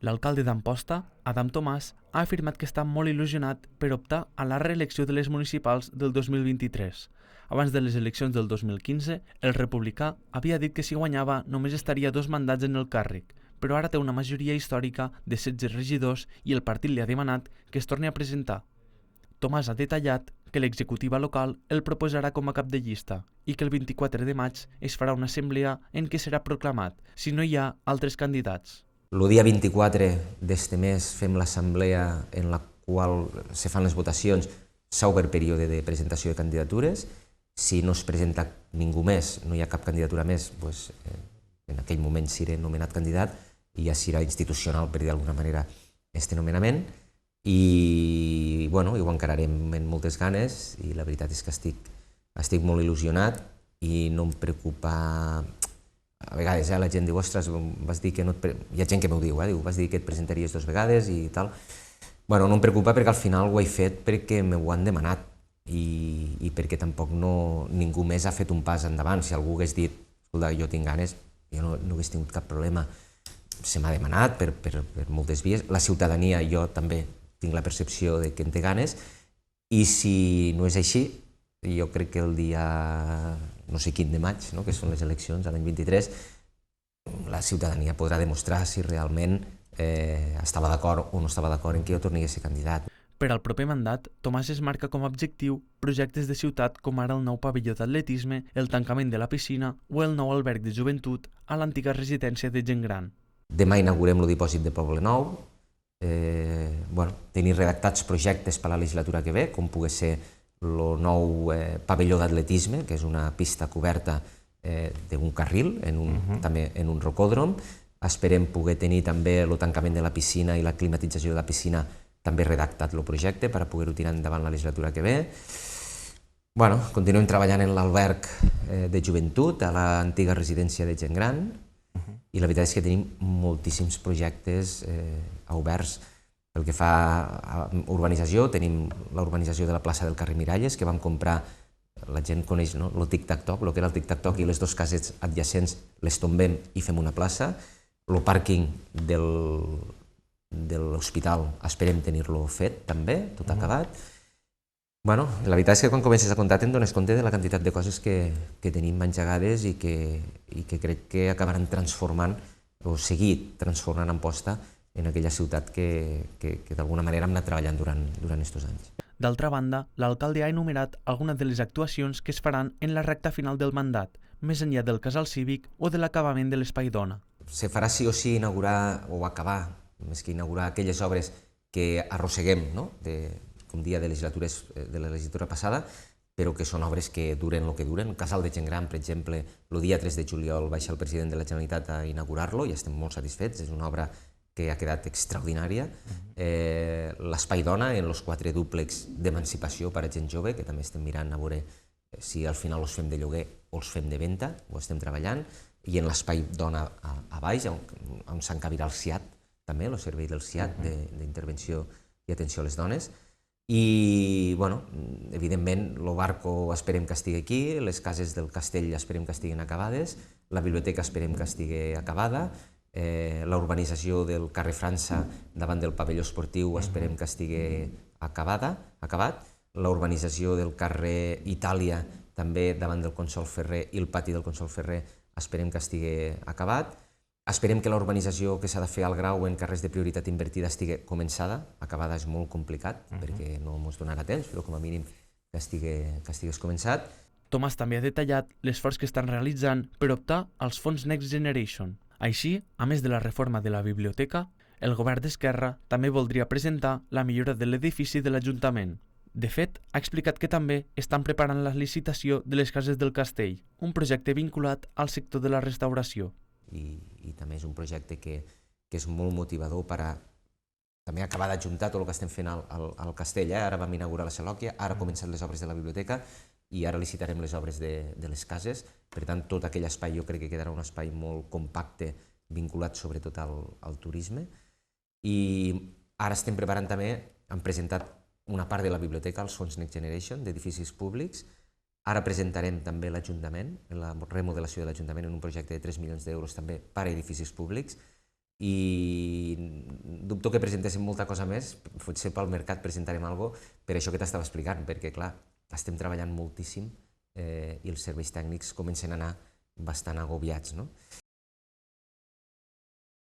L'alcalde d'Amposta, Adam Tomàs, ha afirmat que està molt il·lusionat per optar a la reelecció de les municipals del 2023. Abans de les eleccions del 2015, el republicà havia dit que si guanyava només estaria 2 mandats en el càrrec, però ara té una majoria històrica de 16 regidors i el partit li ha demanat que es torni a presentar. Tomàs ha detallat que l'executiva local el proposarà com a cap de llista i que el 24 de maig es farà una assemblea en què serà proclamat si no hi ha altres candidats. El dia 24 d'este mes fem l'assemblea en la qual se fan les votacions, s'ha obert període de presentació de candidatures. Si no es presenta ningú més, no hi ha cap candidatura més, doncs, en aquell moment seré nomenat candidat i ja serà institucional, per dir d'alguna manera, este nomenament. I bueno, ho encararem amb moltes ganes i la veritat és que estic molt il·lusionat i no em preocupa. A vegades la gent diu, ostres, vas dir que no hi ha gent que m'ho diu, vas dir que et presentaries 2 vegades i tal. Bueno, no em preocupa perquè al final ho he fet perquè m'ho han demanat i perquè tampoc ningú més ha fet un pas endavant. Si algú hagués dit, escolta, jo tinc ganes, jo no hagués tingut cap problema. Se m'ha demanat per moltes vies. La ciutadania, jo també tinc la percepció de que en té ganes i si no és així, jo crec que el dia, no sé quin de maig, que són les eleccions a l'any 23, la ciutadania podrà demostrar si realment estava d'acord o no estava d'acord en que jo torni a ser candidat. Per al proper mandat, Tomàs es marca com a objectiu projectes de ciutat com ara el nou pavelló d'atletisme, el tancament de la piscina o el nou alberg de joventut a l'antiga residència de gent gran. Demà inaugurem el dipòsit de Poble Nou, tenir redactats projectes per a la legislatura que ve, com pugui ser el nou pavelló d'atletisme, que és una pista coberta d'un carril, també en un rocòdrom. Esperem poder tenir també el tancament de la piscina i la climatització de la piscina també redactat el projecte per a poder-ho tirar endavant la legislatura que ve. Continuem treballant en l'alberg de joventut a l'antiga residència de gent gran i la veritat és que tenim moltíssims projectes oberts. Pel que fa a urbanització, tenim la urbanització de la plaça del carrer Miralles, que vam comprar, la gent coneix el tic-tac-toc, el que era el tic-tac-toc i les 2 cases adjacents les tombem i fem una plaça. El pàrquing de l'hospital esperem tenir-lo fet també, tot acabat. La veritat és que quan comences a comptar te'n dones compte de la quantitat de coses que tenim engegades i que crec que acabaran transformant o seguir transformant Amposta en aquella ciutat que d'alguna manera hem anat treballant durant aquests anys. D'altra banda, l'alcalde ha enumerat algunes de les actuacions que es faran en la recta final del mandat, més enllà del casal cívic o de l'acabament de l'Espai Dona. Se farà sí o sí inaugurar o acabar, més que inaugurar, aquelles obres que arrosseguem, com dia de legislatures de la legislatura passada, però que són obres que duren el que duren. El casal de gent gran, per exemple, el dia 3 de juliol va ser el president de la Generalitat a inaugurar-lo i estem molt satisfets, és una obra que ha quedat extraordinària. L'Espai Dona en els 4 dúplex d'emancipació per a gent jove, que també estem mirant a veure si al final els fem de lloguer o els fem de venda, ho estem treballant, i en l'Espai Dona a baix, on s'encabirà el SIAT, també, el servei del SIAT d'intervenció i atenció a les dones. I, evidentment, el barco esperem que estigui aquí, les cases del castell esperem que estiguin acabades, la biblioteca esperem que estigui acabada, la urbanització del carrer França davant del pavelló esportiu esperem que estigui acabat, la urbanització del carrer Itàlia també davant del Consol Ferrer i el pati del Consol Ferrer esperem que estigui acabat. Esperem que la urbanització que s'ha de fer al Grau en carrers de prioritat invertida estigui començada. Acabada és molt complicat perquè no ens donarà temps, però com a mínim que estigués començat. Tomàs també ha detallat l'esforç que estan realitzant per optar als fons Next Generation. Així, a més de la reforma de la biblioteca, el govern d'Esquerra també voldria presentar la millora de l'edifici de l'Ajuntament. De fet, ha explicat que també estan preparant la licitació de les cases del castell, un projecte vinculat al sector de la restauració. I també és un projecte que és molt motivador per a també acabar d'ajuntar tot el que estem fent al castell. Ara vam inaugurar la Salòquia, ara comencen les obres de la biblioteca i ara licitarem les obres de les cases. Per tant, tot aquell espai jo crec que quedarà un espai molt compacte vinculat sobretot al turisme. I ara estem preparant també, hem presentat una part de la biblioteca als fons Next Generation d'edificis públics. Ara presentarem també l'Ajuntament, la remodelació de l'Ajuntament en un projecte de 3 milions d'euros també per a edificis públics i dubto que presentéssim molta cosa més, potser pel mercat presentarem alguna cosa, per això que t'estava explicant, perquè clar, estem treballant moltíssim i els serveis tècnics comencen a anar bastant agobiats, no?